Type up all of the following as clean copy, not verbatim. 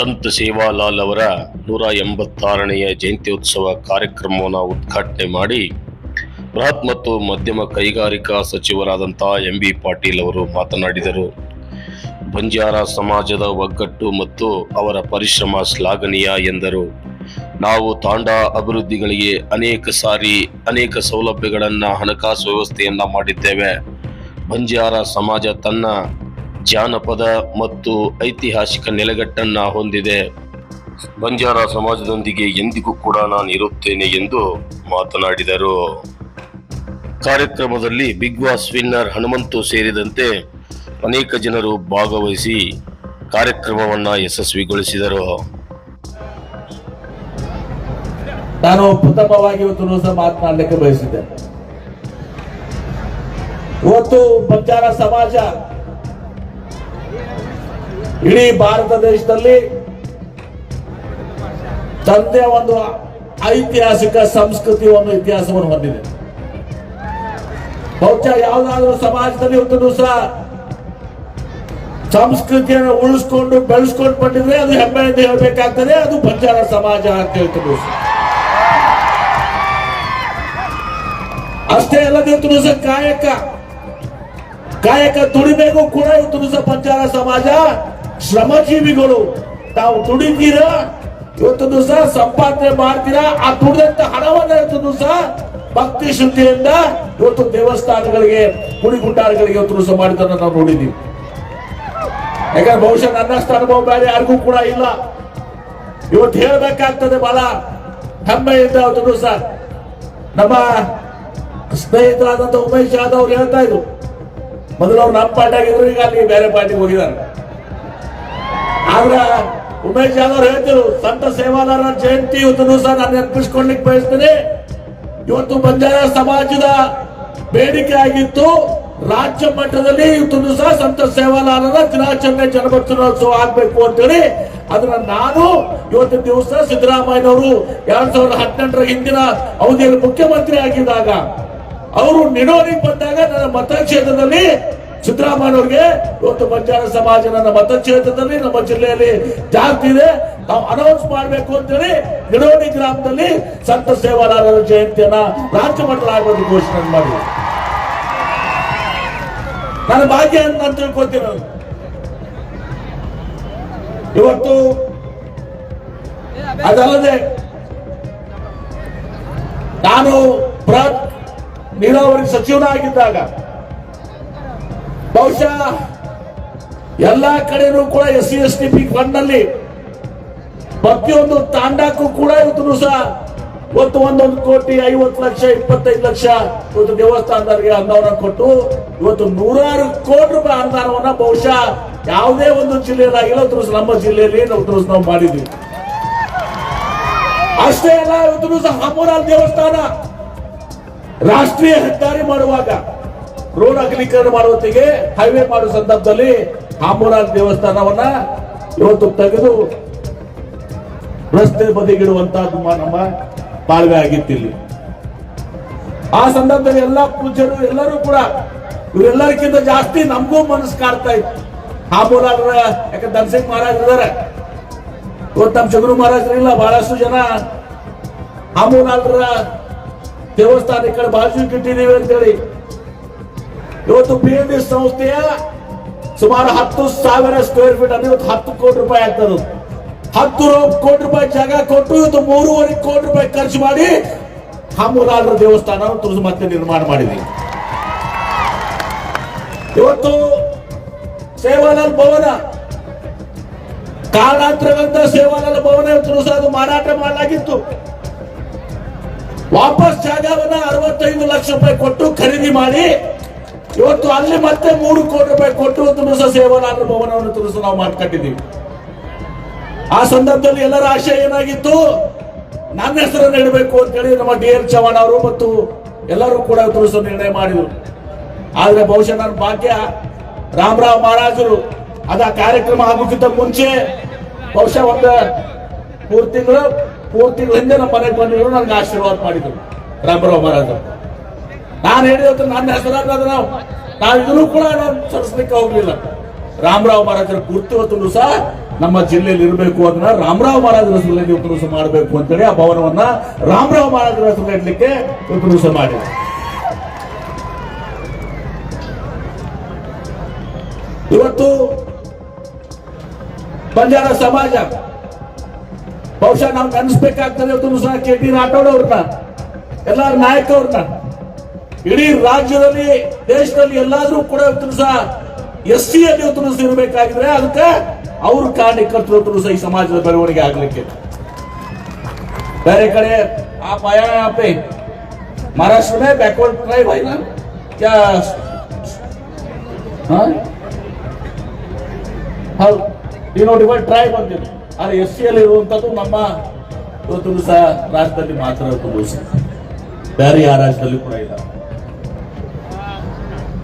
ಸಂತ ಸೇವಾಲಾಲ್ ಅವರ 186ನೆಯ ಜಯಂತ್ಯೋತ್ಸವ ಕಾರ್ಯಕ್ರಮವನ್ನು ಉದ್ಘಾಟನೆ ಮಾಡಿ ಬೃಹತ್ ಮತ್ತು ಮಧ್ಯಮ ಕೈಗಾರಿಕಾ ಸಚಿವರಾದಂಥ ಎಂ.ಬಿ. ಪಾಟೀಲ್ ಅವರು ಮಾತನಾಡಿದರು. ಬಂಜಾರ ಸಮಾಜದ ಒಗ್ಗಟ್ಟು ಮತ್ತು ಅವರ ಪರಿಶ್ರಮ ಶ್ಲಾಘನೀಯ ಎಂದರು. ನಾವು ತಾಂಡಾ ಅಭಿವೃದ್ಧಿಗಳಿಗೆ ಅನೇಕ ಸೌಲಭ್ಯಗಳನ್ನು ಹಣಕಾಸು ವ್ಯವಸ್ಥೆಯನ್ನ ಮಾಡಿದ್ದೇವೆ. ಬಂಜಾರ ಸಮಾಜ ತನ್ನ ಜಾನಪದ ಮತ್ತು ಐತಿಹಾಸಿಕ ನೆಲೆಗಟ್ಟನ್ನ ಹೊಂದಿದೆ. ಬಂಜಾರ ಸಮಾಜದೊಂದಿಗೆ ಎಂದಿಗೂ ಕೂಡ ನಾನು ಇರುತ್ತೇನೆ ಎಂದು ಮಾತನಾಡಿದರು. ಕಾರ್ಯಕ್ರಮದಲ್ಲಿ ಬಿಗ್ ಬಾಸ್ ವಿನ್ನರ್ ಹನುಮಂತು ಸೇರಿದಂತೆ ಅನೇಕ ಜನರು ಭಾಗವಹಿಸಿ ಕಾರ್ಯಕ್ರಮವನ್ನ ಯಶಸ್ವಿಗೊಳಿಸಿದರು. ನಾನು ಪ್ರಥಮವಾಗಿ ಇವತ್ತು ಮಾತನಾಡಲಿಕ್ಕೆ ಬಯಸಿದ್ದೆ. ಇವತ್ತು ಬಂಜಾರ ಸಮಾಜ ಇಡೀ ಭಾರತ ದೇಶದಲ್ಲಿ ತಂದೆಯ ಒಂದು ಐತಿಹಾಸಿಕ ಸಂಸ್ಕೃತಿ ಒಂದು ಇತಿಹಾಸವನ್ನು ಹೊಂದಿದೆ. ಬಹುಶಃ ಯಾವುದಾದ್ರೂ ಸಮಾಜದಲ್ಲಿ ಇವತ್ತು ಸಹ ಸಂಸ್ಕೃತಿಯನ್ನು ಉಳಿಸ್ಕೊಂಡು ಬೆಳೆಸ್ಕೊಂಡು ಬಂದಿದ್ರೆ ಅದು ಹೆಮ್ಮೆಯಿಂದ ಹೇಳಬೇಕಾಗ್ತದೆ, ಅದು ಬಂಜಾರ ಸಮಾಜ ಅಂತ ಹೇಳ್ತಾರೆ. ಅಷ್ಟೇ ಅಲ್ಲದೆ ಇವತ್ತು ಸಹ ಕಾಯಕ ದುಡಿಬೇಕು ಕೂಡ ಇವತ್ತು ಸಹ ಬಂಜಾರ ಸಮಾಜ ಶ್ರಮಜೀವಿಗಳು. ತಾವು ದುಡಿತೀರ, ಇವತ್ತು ಸಹ ಸಂಪಾದನೆ ಮಾಡ್ತೀರಾ, ಆ ದುಡಿದಂತ ಹಣವನ್ನ ಇವತ್ತು ಸಹ ಭಕ್ತಿ ಶ್ರದ್ಧೆಯಿಂದ ಇವತ್ತು ದೇವಸ್ಥಾನಗಳಿಗೆ ಗುಡಿ ಗುಂಡಾರಗಳಿಗೆ ಇವತ್ತು ಸಹ ಮಾಡಿದ್ದನ್ನು ನಾವು ನೋಡಿದ್ದೀವಿ. ಯಾಕಂದ್ರೆ ಬಹುಶಃ ನನ್ನಷ್ಟು ಅನುಭವ ಬೇರೆ ಯಾರಿಗೂ ಕೂಡ ಇಲ್ಲ. ಇವತ್ತು ಹೇಳ್ಬೇಕಾಗ್ತದೆ ಬಹಳ ಹೆಮ್ಮೆಯಿಂದ. ಇವತ್ತು ಸಹ ನಮ್ಮ ಸ್ನೇಹಿತರಾದಂತ ಉಮೇಶ್ ಯಾದವ್ ಅವ್ರು ಹೇಳ್ತಾ ಇದ್ರು, ಮೊದಲು ಅವ್ರು ನಮ್ಮ ಪಾರ್ಟಿ ಆಗಿದ್ರು, ಈಗ ಅಲ್ಲಿ ಬೇರೆ ಪಾರ್ಟಿಗೆ ಹೋಗಿದ್ದಾರೆ. ಆದ್ರೆ ಉಮೇಶ್ ಯಾದವ್ ಹೇಳ್ತಿರು, ಸಂತ ಸೇವಾಲಾರ ಜಯಂತಿ ಇವತ್ತು ಸಹ ನಾನು ನೆನಪಿಸ್ಕೊಳ್ಲಿಕ್ಕೆ ಬಯಸ್ತೇನೆ. ಇವತ್ತು ಬಂಜಾರ ಸಮಾಜದ ಬೇಡಿಕೆ ಆಗಿತ್ತು ರಾಜ್ಯ ಮಟ್ಟದಲ್ಲಿ ಇವತ್ತು ಸಹ ಸಂತ ಸೇವಾಲಾಲರ ದಿನಾಚರಣೆ ಜನಪತ್ರೋತ್ಸವ ಆಗ್ಬೇಕು ಅಂತೇಳಿ. ಅದನ್ನ ನಾನು ಇವತ್ತು ದಿವಸ ಸಿದ್ದರಾಮಯ್ಯನವರು 2018ರ ಹಿಂದಿನ ಅವಧಿಯಲ್ಲಿ ಮುಖ್ಯಮಂತ್ರಿ ಆಗಿದ್ದಾಗ ಅವರು ನಿಡೋರಿಗೆ ಬಂದಾಗ ನನ್ನ ಮತಕ್ಷೇತ್ರದಲ್ಲಿ ಸಿದ್ದರಾಮಯ್ಯನವ್ರಿಗೆ ಇವತ್ತು ಬಂಜಾರ ಸಮಾಜ ನನ್ನ ಮತಕ್ಷೇತ್ರದಲ್ಲಿ ನಮ್ಮ ಜಿಲ್ಲೆಯಲ್ಲಿ ಜಾಸ್ತಿ ಇದೆ, ನಾವು ಅನೌನ್ಸ್ ಮಾಡಬೇಕು ಅಂತೇಳಿ ನಿಡೋಣಿ ಗ್ರಾಮದಲ್ಲಿ ಸಂತ ಸೇವಾಲಾಲರ ಜಯಂತಿಯನ್ನ ರಾಜ್ಯ ಮಟ್ಟದಲ್ಲಿ ಆಗೋದು ಘೋಷಣೆ ಮಾಡಿ ನನ್ನ ಭಾಗ್ಯ ಅಂತ ನಾನು ತಿಳ್ಕೊತೀನಿ. ಇವತ್ತು ಅದಲ್ಲದೆ ನಾನು ಬೃಹತ್ ನೀರಾವರಿ ಸಚಿವನಾಗಿದ್ದಾಗ ಬಹುಶಃ ಎಲ್ಲಾ ಕಡೆನೂ ಕೂಡ SC/ST ಫಂಡ್ ನಲ್ಲಿ ಪ್ರತಿಯೊಂದು ತಾಂಡಕ್ಕೂ ಕೂಡ ಇವತ್ತು ಸಹ ಇವತ್ತು 1 ಕೋಟಿ 50 ಲಕ್ಷ 25 ಲಕ್ಷ ಇವತ್ತು ದೇವಸ್ಥಾನದವರಿಗೆ ಅನುದಾನ ಕೊಟ್ಟು ಇವತ್ತು 100 ಕೋಟಿ ರೂಪಾಯಿ ಅನುದಾನವನ್ನ ಬಹುಶಃ ಯಾವುದೇ ಒಂದು ಜಿಲ್ಲೆಯಲ್ಲಾಗಿಲ್ಲ, ನಮ್ಮ ಜಿಲ್ಲೆಯಲ್ಲಿ ನಾವು ಮಾಡಿದ್ವಿ. ಅಷ್ಟೇ ಅಲ್ಲ, ಇವತ್ತು ಸಹ ಹಾಮೂರಾಲ್ ದೇವಸ್ಥಾನ ರಾಷ್ಟ್ರೀಯ ಹೆದ್ದಾರಿ ಮಾಡುವಾಗ ರೋಡ್ ಅಗಲೀಕರಣ ಮಾಡುವತ್ತಿಗೆ ಹೈವೇ ಮಾಡುವ ಸಂದರ್ಭದಲ್ಲಿ ಹಾಮೂರಾಲ್ ದೇವಸ್ಥಾನವನ್ನ ಇವತ್ತು ತೆಗೆದು ರಸ್ತೆ ಬದಿಗಿಡುವಂತಹದ್ದು ನಮ್ಮ ಬಾಳ್ವೆ ಆಗಿತ್ತಿಲ್ಲಿ. ಆ ಸಂದರ್ಭದಲ್ಲಿ ಎಲ್ಲಾ ಪೂಜ್ಯರು ಎಲ್ಲರೂ ಕೂಡ ಇವರೆಲ್ಲರಿಗಿಂತ ಜಾಸ್ತಿ ನಮಗೂ ಮನಸ್ಸು ಕಾಡ್ತಾ ಇತ್ತು. ಹಾಮೂರಾಲ್ ಯಾಕಂದ್ರೆ ಧನ್ಸಿಂಗ್ ಮಹಾರಾಜ್ ಇದ್ದಾರೆ, ಇವತ್ತು ನಮ್ಮ ಶಗುರು ಮಹಾರಾಜರಿಲ್ಲ. ಬಹಳಷ್ಟು ಜನ ಹಾಮೂರಾಲ್ರ ದೇವಸ್ಥಾನ ಈ ಕಡೆ ಬಾಜು ಇಟ್ಟಿದ್ದೀವಿ ಅಂತೇಳಿ ಇವತ್ತು PNB ಸಂಸ್ಥೆಯ ಸುಮಾರು 10,000 ಸ್ಕ್ವೇರ್ ಫೀಟ್ ಅಂದ್ರೆ ಇವತ್ತು 10 ಕೋಟಿ ರೂಪಾಯಿ ಆಗ್ತದೆ. 10 ಕೋಟಿ ರೂಪಾಯಿ ಜಾಗ ಕೊಟ್ಟು ಇವತ್ತು 3.5 ಕೋಟಿ ರೂಪಾಯಿ ಖರ್ಚು ಮಾಡಿ ಹಾಮೂರಾಲ್ರ ದೇವಸ್ಥಾನ ಮತ್ತೆ ನಿರ್ಮಾಣ ಮಾಡಿದ್ವಿ. ಇವತ್ತು ಸೇವಾಲಾಲ್ ಭವನ ಕಾರಣಾಂತರಗಳಿಂದ ಸೇವಾಲಾಲ್ ಭವನ ಇವತ್ತು ಸಹ ಅದು ಮಾರಾಟ ಮಾಡಲಾಗಿತ್ತು. ವಾಪಸ್ ಜಾಗವನ್ನ 65 ಲಕ್ಷ ರೂಪಾಯಿ ಕೊಟ್ಟು ಖರೀದಿ ಮಾಡಿ ಇವತ್ತು ಅಲ್ಲಿ ಮತ್ತೆ 3 ಕೋಟಿ ರೂಪಾಯಿ ಕೊಟ್ಟು ಸಹ ಸೇವಾಲಾಲ್ ಭವನವನ್ನು ನಾವು ಮಾಡ್ಕೊಂಡಿದ್ದೀವಿ. ಆ ಸಂದರ್ಭದಲ್ಲಿ ಎಲ್ಲರ ಆಶಯ ಏನಾಗಿತ್ತು, ನನ್ನ ಹೆಸರನ್ನು ಇಡಬೇಕು ಅಂತ ಹೇಳಿ ನಮ್ಮ D.R. ಚವ್ಹಾಣ್ ಅವರು ಮತ್ತು ಎಲ್ಲರೂ ಕೂಡ ನಿರ್ಣಯ ಮಾಡಿದ್ರು. ಆದ್ರೆ ಬಹುಶಃ ನನ್ನ ಭಾಗ್ಯ ರಾಮರಾವ್ ಮಹಾರಾಜರು ಅದ ಕಾರ್ಯಕ್ರಮ ಆಗೋಕ್ಕಿಂತ ಮುಂಚೆ ಬಹುಶಃ ಒಂದು 3 ತಿಂಗಳ ಹಿಂದೆ ನಮ್ಮ ಮನೆಗೆ ಬಂದಿದ್ರು, ನನಗೆ ಆಶೀರ್ವಾದ ಮಾಡಿದ್ರು ರಾಮರಾವ್ ಮಹಾರಾಜರು. ನಾನು ಹೇಳಿದ ನನ್ನ ಹೆಸರಾದ ನಾವು ಇದನ್ನು ಕೂಡ ನಾನು ಸರಿಸಲಿಕ್ಕೆ ಹೋಗ್ಲಿಲ್ಲ. ರಾಮರಾವ್ ಮಹಾರಾಜರ ಗುರುತು ಸಹ ನಮ್ಮ ಜಿಲ್ಲೆಯಲ್ಲಿ ಇರಬೇಕು ಅದನ್ನ ರಾಮರಾವ್ ಮಹಾರಾಜರ ಹೆಸರಲ್ಲಿ ಇವತ್ತು ದಿವಸ ಮಾಡಬೇಕು ಅಂತೇಳಿ ಆ ಭವನವನ್ನ ರಾಮರಾವ್ ಮಹಾರಾಜರ ಹೆಸರಲ್ಲಿ ಇಡ್ಲಿಕ್ಕೆ ಇವತ್ತು ದಿವಸ ಮಾಡಿದೆ. ಇವತ್ತು ಬಂಜಾರ ಸಮಾಜ ಬಹುಶಃ ನಾವು ನೆನೆಸ್ಬೇಕಾಗ್ತದೆ ಇವತ್ತು ದಿವಸ KT ರಾಠೋಡ್ ಅವ್ರನ್ನ, ಎಲ್ಲಾರ ನಾಯಕ ಅವ್ರನ್ನ, ಇಡೀ ರಾಜ್ಯದಲ್ಲಿ ದೇಶದಲ್ಲಿ ಎಲ್ಲಾದ್ರೂ ಕೂಡ ಇವತ್ತು ದಿವಸ SC ಅಲ್ಲಿ ಇವತ್ತು ದಿವಸ ಇರಬೇಕಾಗಿದ್ರೆ ಅದಕ್ಕೆ ಅವ್ರ ಕಾರಣಕರ್ತರು ಇವತ್ತು ದಿವಸ ಈ ಸಮಾಜದ ಬೆಳವಣಿಗೆ ಆಗ್ಲಿಕ್ಕೆ. ಬೇರೆ ಕಡೆ आप आया यहाँ पे महाराष्ट्र में बैकवर्ड ट्राइब है ना क्या? हाँ ಡಿನೋಟಿಫೈಡ್ ಟ್ರೈಬ್ ಅಂತೀವಿ. ಆದ್ರೆ SC ಅಲ್ಲಿ ಇರುವಂತದ್ದು ನಮ್ಮ ಇವತ್ತು ದಿವಸ ರಾಜ್ಯದಲ್ಲಿ ಮಾತ್ರ ಇವತ್ತು ದಿವಸ, ಬೇರೆ ಯಾವ ರಾಜ್ಯದಲ್ಲಿ ಕೂಡ ಇಲ್ಲ.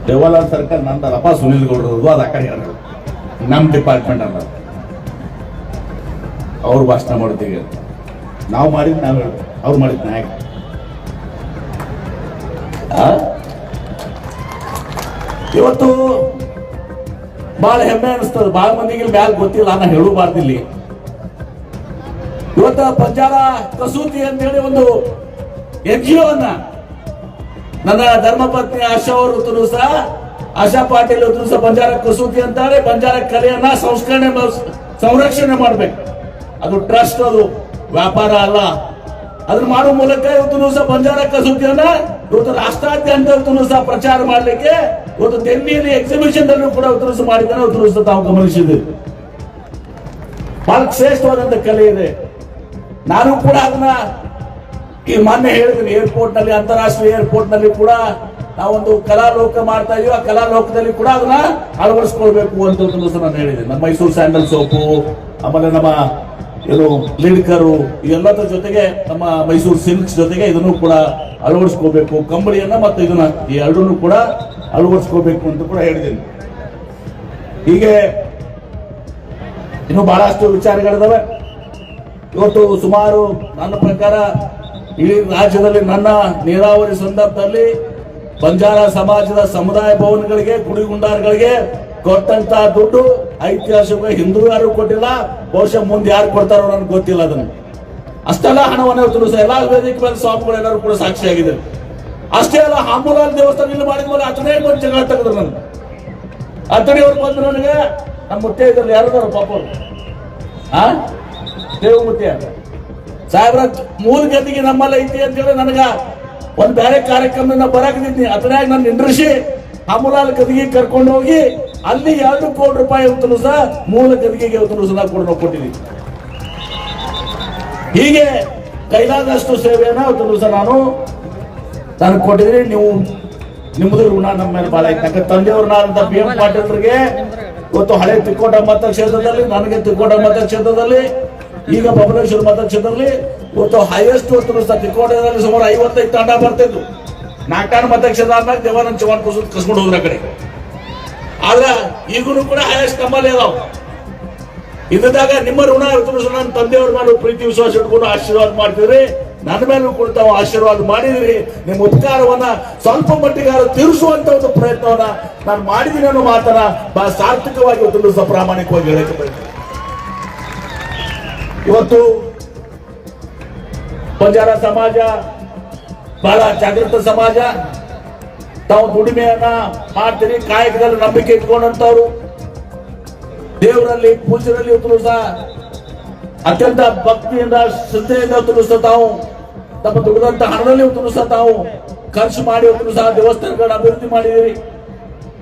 ದೇವಾಲಾಲ್ ಸರ್ಕಾರ ನಂದಲ್ಲಪ್ಪ, ಸುನಿಲ್ ಗೌಡ್ರದು ಅದು ಆ ಕಡೆ ನಮ್ಮ ಡಿಪಾರ್ಟ್ಮೆಂಟ್ ಅಲ್ಲ. ಅವ್ರು ಭಾಷಣ ಮಾಡ್ತೀವಿ, ನಾವು ಮಾಡಿದ್ ನಾವು ಹೇಳ್ತೀವಿ, ಅವ್ರು ಮಾಡಿದ್ ನಾಯಕ. ಇವತ್ತು ಬಹಳ ಹೆಮ್ಮೆ ಅನಿಸ್ತದೆ, ಬಹಳ ಮಂದಿಗೆ ಮ್ಯಾಲ ಗೊತ್ತಿಲ್ಲ, ನಾನು ಹೇಳಬಾರ್ದಿಲ್ಲ. ಇವತ್ತ ಬಂಜಾರ ಕಸೂತಿ ಅಂತ ಹೇಳಿ ಒಂದು NGO ಅನ್ನ ನನ್ನ ಧರ್ಮಪತ್ನಿ ಆಶಾ ಅವರು ಸಹ, ಆಶಾ ಪಾಟೀಲ್ ಅವರು ಸಹ ಬಂಜಾರ ಕಸೂತಿ ಅಂತಾರೆ. ಬಂಜಾರ ಕಲೆಯನ್ನ ಸಂರಕ್ಷಣೆ ಮಾಡ್ಬೇಕು. ಅದು ಟ್ರಸ್ಟ್, ಅದು ವ್ಯಾಪಾರ ಅಲ್ಲ. ಅದನ್ನ ಮಾಡುವ ಮೂಲಕ ಇವತ್ತು ದಿವಸ ಬಂಜಾರ ಕಸೂತಿಯನ್ನ ಇವತ್ತು ರಾಷ್ಟ್ರಾದ್ಯಂತ ಇವತ್ತು ದಿವಸ ಪ್ರಚಾರ ಮಾಡಲಿಕ್ಕೆ ಇವತ್ತು ದೆಹಲಿಯಲ್ಲಿ ಎಕ್ಸಿಬಿಷನ್ ಅಲ್ಲೂ ಕೂಡ ಇವತ್ತು ದಿವಸ ಮಾಡಿದ್ದಾನೆ. ಇವತ್ತು ದಿವಸ ತಾವು ಗಮನಿಸಿದ್ವಿ, ಬಹಳ ಶ್ರೇಷ್ಠವಾದಂತ ಕಲೆ ಇದೆ. ನಾನು ಕೂಡ ಅದನ್ನ ಈ ಮೊನ್ನೆ ಹೇಳಿದ್ದೀನಿ, ಏರ್ಪೋರ್ಟ್ ನಲ್ಲಿ, ಅಂತಾರಾಷ್ಟ್ರೀಯ ಏರ್ಪೋರ್ಟ್ ನಲ್ಲಿ ಕೂಡ ನಾವೊಂದು ಕಲಾಲೋಕ ಮಾಡ್ತಾ ಇದೀವಿ. ಆ ಕಲಾಲೋಕದಲ್ಲಿ ಕೂಡ ಅದನ್ನ ಅಳವಡಿಸ್ಕೊಳ್ಬೇಕು ಅಂತ ನಾನು ಹೇಳಿದೆ. ನಮ್ಮ ಮೈಸೂರು ಸ್ಯಾಂಡಲ್ ಸೋಪು, ಆಮೇಲೆ ನಮ್ಮ ಏನು ಲಿಡ್ಕರು, ಇವೆಲ್ಲದರ ಜೊತೆಗೆ ನಮ್ಮ ಮೈಸೂರು ಸಿಲ್ಕ್ಸ್ ಜೊತೆಗೆ ಇದನ್ನು ಕೂಡ ಅಳವಡಿಸ್ಕೋಬೇಕು. ಕಂಬಳಿಯನ್ನ ಮತ್ತು ಇದನ್ನ ಈ ಎರಡನ್ನೂ ಕೂಡ ಅಳವಡಿಸ್ಕೋಬೇಕು ಅಂತ ಕೂಡ ಹೇಳಿದ್ದೀನಿ. ಹೀಗೆ ಇನ್ನು ಬಹಳಷ್ಟು ವಿಚಾರಗಳಿದಾವೆ. ಇವತ್ತು ಸುಮಾರು ನನ್ನ ಪ್ರಕಾರ ಇಡೀ ರಾಜ್ಯದಲ್ಲಿ ನನ್ನ ನೀರಾವರಿ ಸಂದರ್ಭದಲ್ಲಿ ಬಂಜಾರ ಸಮಾಜದ ಸಮುದಾಯ ಭವನಗಳಿಗೆ, ಗುಡಿಗುಂಡಾರಗಳಿಗೆ ಕೊಟ್ಟಂತ ದುಡ್ಡು ಐತಿಹಾಸಿಕ ಹಿಂದೂ ಯಾರು ಕೊಟ್ಟಿಲ್ಲ, ಬಹುಶಃ ಮುಂದೆ ಯಾರು ಕೊಡ್ತಾರೋ ನನಗೆ ಗೊತ್ತಿಲ್ಲ. ಅದನ್ನು ಅಷ್ಟೆಲ್ಲ ಹಣವನ್ನು ಇವತ್ತು ಎಲ್ಲಾ ವೇದಿಕೆ ಮೇಲೆ ಸ್ವಾಮಿಗಳು ಎಲ್ಲರೂ ಕೂಡ ಸಾಕ್ಷಿಯಾಗಿದ್ದಾರೆ. ಅಷ್ಟೇ ಅಲ್ಲ, ಹಾಮೂಲಾಲ್ ದೇವಸ್ಥಾನ ಇಲ್ಲಿ ಮಾಡಿದ ಮೇಲೆ ಅತನೇ ಒಂದು ಜಗಳ ತೆಗೆದ್ರು. ನನಗೆ ಅತಡಿ ಅವ್ರು ಬಂದ್ರು, ನನಗೆ ನಮ್ಮ ಮುತ್ತೆ ಇದ್ರಲ್ಲಿ ಯಾರು ಪಾಪ ದೇವಮೂರ್ತಿ ಸಾಹೇಬ್ರ ಮೂಲ ಗತಿಗೆ ನಮ್ಮಲ್ಲಿ ಐತಿ ಅಂತ ಹೇಳಿ ನನಗ ಒಂದ್ ಬೇರೆ ಕಾರ್ಯಕ್ರಮ ಬರಾಕಿದ್ದೀನಿ. ಅದನ್ನಾಗಿ ನಾನು ನಿಂದ್ರಿಸಿ ಹಾಮೂಲಾಲ್ ಗದಿಗೆ ಕರ್ಕೊಂಡು ಹೋಗಿ ಅಲ್ಲಿ 2 ಕೋಟಿ ರೂಪಾಯಿ ಇವತ್ತು ಸಹ ಮೂಲ ಗದಿಗೆಗೆ ಇವತ್ತು ಸಹ ನಾವು ಕೊಟ್ಟಿದ್ದೀವಿ. ಹೀಗೆ ಕೈಲಾದಷ್ಟು ಸೇವೆಯನ್ನ ಇವತ್ತು ಸಹ ನಾನು ಕೊಟ್ಟಿದ್ದೀನಿ. ನೀವು ನಿಮ್ಮದು ಋಣ ನಮ್ಮ ಮೇಲೆ ಬಹಳ ಐತೆ. ತಂದೆಯವ್ರನ್ನ BM ಪಾಟೀಲ್ರಿಗೆ ಇವತ್ತು ಹಳೆ ತಿಕೋಟ ಮತಕ್ಷೇತ್ರದಲ್ಲಿ, ನನಗೆ ತಿಕೋಟ ಮತಕ್ಷೇತ್ರದಲ್ಲಿ, ಈಗ ಬಬಲೇಶ್ವರ ಮತಕ್ಷೇತ್ರದಲ್ಲಿ ಇವತ್ತು ಹೈಯೆಸ್ಟ್ ಇವತ್ತು ಸಹ ತಿಕೋಟದಲ್ಲಿ ಸುಮಾರು 55 ತಂಡ ಬರ್ತಿದ್ದು. 4 ಮತಕ್ಷೇತ್ರ ಆದ್ಮೇಲೆ ದೇವಾನಂದ ಚೌಹಾಣ್ ಕಸ್ಕೊಂಡು ಹೋದ್ರ ಕಡೆ. ಆದ್ರೆ ಈಗಲೂ ಕೂಡ ಹೈಯೆಸ್ಟ್ ನಮ್ಮಲ್ಲಿ ಅದಾವ. ಇದ್ದಾಗ ನಿಮ್ಮ ಋಣ ಇವತ್ತು ನನ್ನ ತಂದೆಯವ್ರ ಮೇಲೆ ಪ್ರೀತಿ ವಿಶ್ವಾಸ ಇಟ್ಕೊಂಡು ಆಶೀರ್ವಾದ ಮಾಡ್ತಿದ್ರಿ, ನನ್ನ ಮೇಲೂ ಕೂಡ ತಾವು ಆಶೀರ್ವಾದ ಮಾಡಿದ್ರಿ. ನಿಮ್ಮ ಉಪಕಾರವನ್ನ ಸ್ವಲ್ಪ ಮಟ್ಟಿಗಾರ ತೀರಿಸುವಂತ ಒಂದು ಪ್ರಯತ್ನವನ್ನ ನಾನು ಮಾಡಿದ್ದೀನಿ ಅನ್ನೋ ಮಾತನ್ನ ಬಹಳ ಸಾರ್ಥಕವಾಗಿ ಇವತ್ತು ಸಹ ಪ್ರಾಮಾಣಿಕವಾಗಿ ಹೇಳಕ್ಕೆ ಬಯಸ್ತೇನೆ. ಇವತ್ತು ಬಂಜಾರ ಸಮಾಜ ಬಹಳ ಜಾಗೃತ ಸಮಾಜ. ತಾವು ದುಡಿಮೆಯನ್ನ ಮಾಡ್ತೀರಿ, ಕಾಯಕದಲ್ಲಿ ನಂಬಿಕೆ ಇಟ್ಕೊಂಡಂತವ್ರು, ದೇವರಲ್ಲಿ ಪೂಜೆಯಲ್ಲಿ ಇವತ್ತು ಸಹ ಅತ್ಯಂತ ಭಕ್ತಿಯಿಂದ ಶ್ರದ್ಧೆಯಿಂದ ಇವತ್ತು ಸಹ ತಾವು ತಮ್ಮ ದುಡಿದಂತ ಹಣದಲ್ಲಿ ಇವತ್ತು ಸಹ ತಾವು ಖರ್ಚು ಮಾಡಿ ಇವತ್ತು ಸಹ ದೇವಸ್ಥಾನಗಳನ್ನ ಅಭಿವೃದ್ಧಿ ಮಾಡಿದಿರಿ.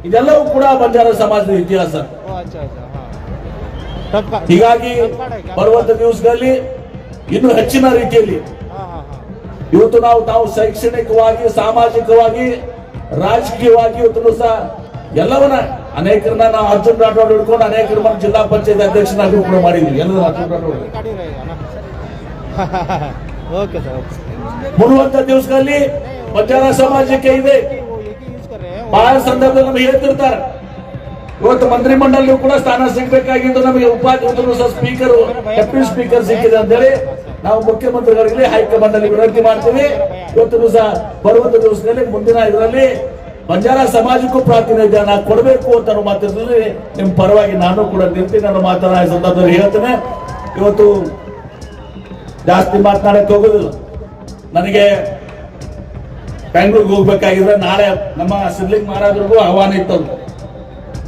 ಇದೆಲ್ಲವೂ ಕೂಡ ಬಂಜಾರ ಸಮಾಜದ ಇತಿಹಾಸ. ಹೀಗಾಗಿ ಬರುವಂತ ದಿವಸದಲ್ಲಿ ಇನ್ನು ಹೆಚ್ಚಿನ ರೀತಿಯಲ್ಲಿ ಇವತ್ತು ನಾವು ಶೈಕ್ಷಣಿಕವಾಗಿ, ಸಾಮಾಜಿಕವಾಗಿ, ರಾಜಕೀಯವಾಗಿ ಇವತ್ತು ಸಹ ಎಲ್ಲವನ್ನ ಅನೇಕರನ್ನ ನಾವು ಅರ್ಜುನ್ ರಾಠೋಡ್ ಹಿಡ್ಕೊಂಡು ಅನೇಕರ ಜಿಲ್ಲಾ ಪಂಚಾಯತ್ ಅಧ್ಯಕ್ಷನಾಗಿ ಕೂಡ ಮಾಡಿದ್ವಿ. ಎಲ್ಲರೂ ಅರ್ಜುನ್ ರಾಠೋಡ್ ಬರುವಂತ ದಿವಸದಲ್ಲಿ ಬಂಜಾರ ಸಮಾಜಕ್ಕೆ ಇದೆ ಬಹಳ ಸಂದರ್ಭದಲ್ಲಿ ನಮಗೆ ಹೇಳ್ತಿರ್ತಾರೆ. ಇವತ್ತು ಮಂತ್ರಿ ಮಂಡಲ ಕೂಡ ಸ್ಥಾನ ಸಿಗಬೇಕಾಗಿದ್ದು ನಮಗೆ ಉಪಾಧ್ಯಕ್ಷರು ಸ್ಪೀಕರ್, ಡೆಪ್ಯೂಟಿ ಸ್ಪೀಕರ್ ಸಿಕ್ಕಿದೆ ಅಂತ ಹೇಳಿ ನಾವು ಮುಖ್ಯಮಂತ್ರಿಗಳಿಗೆ ಹೈಕಮಾಂಡ್ ಅಲ್ಲಿ ವಿನಂತಿ ಮಾಡ್ತೀವಿ. ಇವತ್ತು ಸಹ ಬರುವಂತ ದಿವಸದಲ್ಲಿ ಮುಂದಿನ ಇದರಲ್ಲಿ ಬಂಜಾರ ಸಮಾಜಕ್ಕೂ ಪ್ರಾತಿನಿಧ್ಯ ಕೊಡಬೇಕು ಅಂತ ಅನ್ನೋ ಮಾತಿನಲ್ಲಿ ನಿಮ್ಮ ಪರವಾಗಿ ನಾನು ಕೂಡ ನಿಂತು ನನ್ನ ಮಾತನ್ನ ಸಂದರ್ಭದಲ್ಲಿ ಹೇಳ್ತೇನೆ. ಇವತ್ತು ಜಾಸ್ತಿ ಮಾತನಾಡಕ್ಕೆ ಹೋಗೋದಿಲ್ಲ. ನನಗೆ ಬೆಂಗಳೂರಿಗೆ ಹೋಗ್ಬೇಕಾಗಿದ್ರೆ ನಾಳೆ ನಮ್ಮ ಸಿದ್ಧಲಿಂಗ ಮಹಾರಾಜರಿಗೂ ಆಹ್ವಾನ ಇತ್ತು.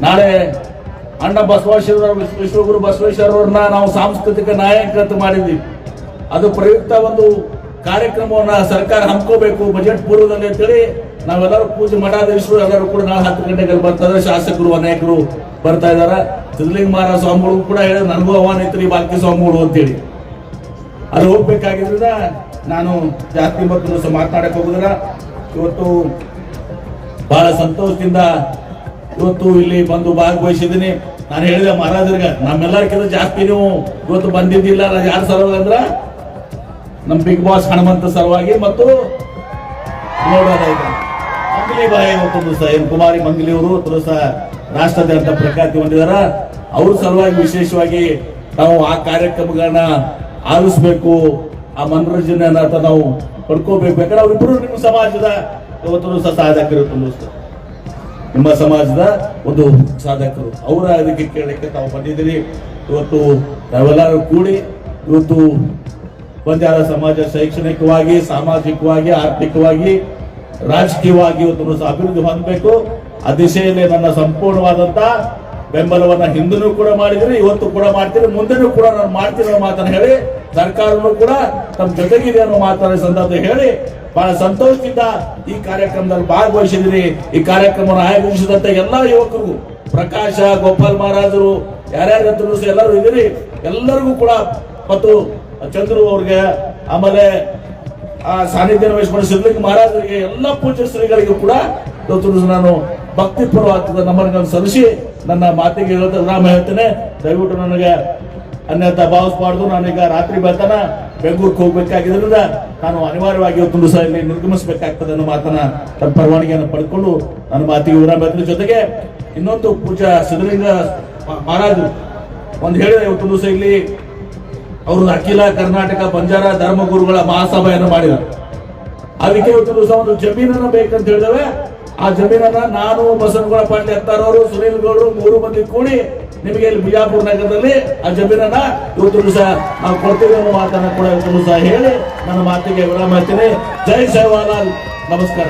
ನಾಳೆ ಅಣ್ಣ ಬಸವೇಶ್ವರ ವಿಶ್ವಗುರು ಬಸವೇಶ್ವರವ್ರನ್ನ ನಾವು ಸಾಂಸ್ಕೃತಿಕ ನಾಯಕ ಅಂತ ಮಾಡಿದ್ವಿ. ಅದು ಪ್ರಯುಕ್ತ ಒಂದು ಕಾರ್ಯಕ್ರಮವನ್ನ ಸರ್ಕಾರ ಹಮ್ಮಿಕೋಬೇಕು ಬಜೆಟ್ ಪೂರ್ವದಲ್ಲಿ ಅಂತೇಳಿ ನಾವೆಲ್ಲರೂ ಪೂಜೆ ಮಠಾಧೀಶರು ಎಲ್ಲರೂ ಕೂಡ ನಾಳೆ 10 ಗಂಟೆಗೆ ಬರ್ತಾ ಇದ್ದಾರೆ. ಶಾಸಕರು ಅನೇಕರು ಬರ್ತಾ ಇದ್ದಾರೆ. ಸಿದ್ಧಲಿಂಗ ಮಹಾರಾಜ ಸ್ವಾಮಿಗಳು ಕೂಡ ಹೇಳಿ ನನಗೂ ಆಹ್ವಾನ ಇತ್ತು ಬಾಲ್ಕಿ ಸ್ವಾಮಿಗಳು ಅಂತೇಳಿ. ಅಲ್ಲಿ ಹೋಗ್ಬೇಕಾಗಿದ್ರಿಂದ ನಾನು ಜಾಸ್ತಿ ಮತ್ತು ಮಾತನಾಡಕ್ಕೆ ಹೋಗುದಿಲ್ಲ. ಇವತ್ತು ಬಹಳ ಸಂತೋಷದಿಂದ ಇವತ್ತು ಇಲ್ಲಿ ಬಂದು ಭಾಗವಹಿಸಿದ್ದೀನಿ. ನಾನು ಹೇಳಿದೆ ಮಹಾರಾಜರಿಗೆ ನಮ್ಮೆಲ್ಲರಿಗಿಂತ ಜಾಸ್ತಿ ನೀವು ಇವತ್ತು ಬಂದಿದ್ದಿಲ್ಲ. ಯಾರ ಸಲುವಾಗಿ ಅಂದ್ರ ನಮ್ಮ ಬಿಗ್ ಬಾಸ್ ಹನುಮಂತ ಸಲುವಾಗಿ ಮತ್ತು ಮಂಗಲಿ ಬಾಯಿ ಇವತ್ತು ಸಹ ಎನ್ ಕುಮಾರಿ ಮಂಗಲಿ ಅವರು ಸಹ ರಾಷ್ಟ್ರಾದ್ಯಂತ ಪ್ರಖ್ಯಾತಿ ಹೊಂದಿದಾರ. ಅವ್ರ ಸಲುವಾಗಿ ವಿಶೇಷವಾಗಿ ನಾವು ಆ ಕಾರ್ಯಕ್ರಮಗಳನ್ನ ಆಲಿಸ್ಬೇಕು, ಆ ಮನೋರಂಜನೆಯನ್ನ ನಾವು ಪಡ್ಕೋಬೇಕು. ಯಾಕಂದ್ರೆ ಅವರಿಬ್ಬರು ನಿಮ್ಮ ಸಮಾಜದ ಇವತ್ತು ಸಹ ಸಾಧಕರು, ನಿಮ್ಮ ಸಮಾಜದ ಒಂದು ಸಾಧಕರು. ಅವರ ಅದಕ್ಕೆ ಕೇಳಲಿಕ್ಕೆ ತಾವು ಬಂದಿದ್ದೀರಿ. ಇವತ್ತು ನಾವೆಲ್ಲರೂ ಕೂಡಿ ಇವತ್ತು ಬಂಜಾರ ಸಮಾಜ ಶೈಕ್ಷಣಿಕವಾಗಿ, ಸಾಮಾಜಿಕವಾಗಿ, ಆರ್ಥಿಕವಾಗಿ, ರಾಜಕೀಯವಾಗಿ ಇವತ್ತು ಅಭಿವೃದ್ಧಿ ಹೊಂದಬೇಕು. ಆ ದಿಶೆಯಲ್ಲಿ ನನ್ನ ಸಂಪೂರ್ಣವಾದಂತ ಬೆಂಬಲವನ್ನ ಹಿಂದೂ ಕೂಡ ಮಾಡಿದ್ರಿ, ಇವತ್ತು ಕೂಡ ಮಾಡ್ತೀರಿ, ಮುಂದೆನೂ ಕೂಡ ನಾನು ಮಾಡ್ತೀನಿ ಅನ್ನೋ ಮಾತನ್ನು ಹೇಳಿ ಸರ್ಕಾರನೂ ಕೂಡ ತಮ್ಮ ಜೊತೆಗಿದೆ ಅನ್ನೋ ಮಾತನ್ನ ಸಂದರ್ಭ ಹೇಳಿ ಬಹಳ ಸಂತೋಷದಿಂದ ಈ ಕಾರ್ಯಕ್ರಮದಲ್ಲಿ ಭಾಗವಹಿಸಿದಿರಿ. ಈ ಕಾರ್ಯಕ್ರಮವನ್ನು ಆಯೋಜಿಸಿದಂತ ಎಲ್ಲಾ ಯುವಕರಿಗೂ, ಪ್ರಕಾಶ, ಗೋಪಾಲ್ ಮಹಾರಾಜರು, ಯಾರ್ಯಾರು ಎಲ್ಲರೂ ಇದ್ದೀರಿ, ಎಲ್ಲರಿಗೂ ಕೂಡ ಮತ್ತು ಚಂದ್ರು ಅವ್ರಿಗೆ, ಆಮೇಲೆ ಆ ಸಾನ್ನಿಧ್ಯ ವಹಿಸಿಕೊಂಡ ಸಿದ್ಧಲಿಂಗ ಮಹಾರಾಜರಿಗೆ, ಎಲ್ಲ ಪೂಜ್ಯ ಶ್ರೀಗಳಿಗೂ ಕೂಡ ನಾನು ಭಕ್ತಿಪೂರ್ವಕ ನಮ್ಮನ್ನು ಸಲ್ಲಿಸಿ ನನ್ನ ಮಾತಿಗೆ ವಿರಾಮ ಹೇಳ್ತೇನೆ. ದಯವಿಟ್ಟು ನನಗೆ ಅನ್ಯತಾ ಭಾವಿಸಬಾರ್ದು. ನಾನೀಗ ರಾತ್ರಿ ಬೆಳತನ ಬೆಂಗಳೂರಿಗೆ ಹೋಗ್ಬೇಕಾಗಿದ್ರಿಂದ ನಾನು ಅನಿವಾರ್ಯವಾಗಿ ಇವತ್ತು ಸಹ ಇಲ್ಲಿ ನಿರ್ಗಮಿಸಬೇಕಾಗ್ತದೆ ಅನ್ನೋ ಮಾತನ್ನ ತನ್ನ ಪರವಾನಗಿಯನ್ನು ಪಡ್ಕೊಂಡು ನನ್ನ ಮಾತಿಗೆ ವಿರಾಮ ಹೇಳ್ತೀನಿ. ಜೊತೆಗೆ ಇನ್ನೊಂದು ಪೂಜ್ಯ ಸಿದ್ಧಲಿಂಗ ಮಹಾರಾಜರು ಒಂದು ಹೇಳಿದ ಇವತ್ತು ಸಹ ಇಲ್ಲಿ ಅವರು ಅಖಿಲ ಕರ್ನಾಟಕ ಬಂಜಾರ ಧರ್ಮಗುರುಗಳ ಮಹಾಸಭೆಯನ್ನು ಮಾಡಿದರು. ಅದಕ್ಕೆ ಇವತ್ತು ಸಹ ಒಂದು ಜಮೀನನ್ನು ಬೇಕಂತ ಹೇಳಿದವೆ. ಆ ಜಮೀನನ್ನ ನಾನು, ಬಸವನಗೌಡ ಪಾಟೀಲ್ ಎತ್ತಾರವರು, ಸುನೀಲ್ ಗೌಡರು 3 ಮಂದಿ ಕೂಡಿ ನಿಮಗೆ ಇಲ್ಲಿ ಬಿಜಾಪುರ ನಗರದಲ್ಲಿ ಆ ಜಮೀನನ್ನ ಇವತ್ತು ಸಹ ನಾವು ಕೊಡ್ತೀವಿ ಅನ್ನೋ ಮಾತನ್ನ ಕೂಡ ಇವತ್ತು ಸಹ ಹೇಳಿ ನನ್ನ ಮಾತಿಗೆ ವಿರಾಮ ಮಾಡ್ತೀನಿ. ಜೈ ಸೇವಾಲಾಲ್, ನಮಸ್ಕಾರ.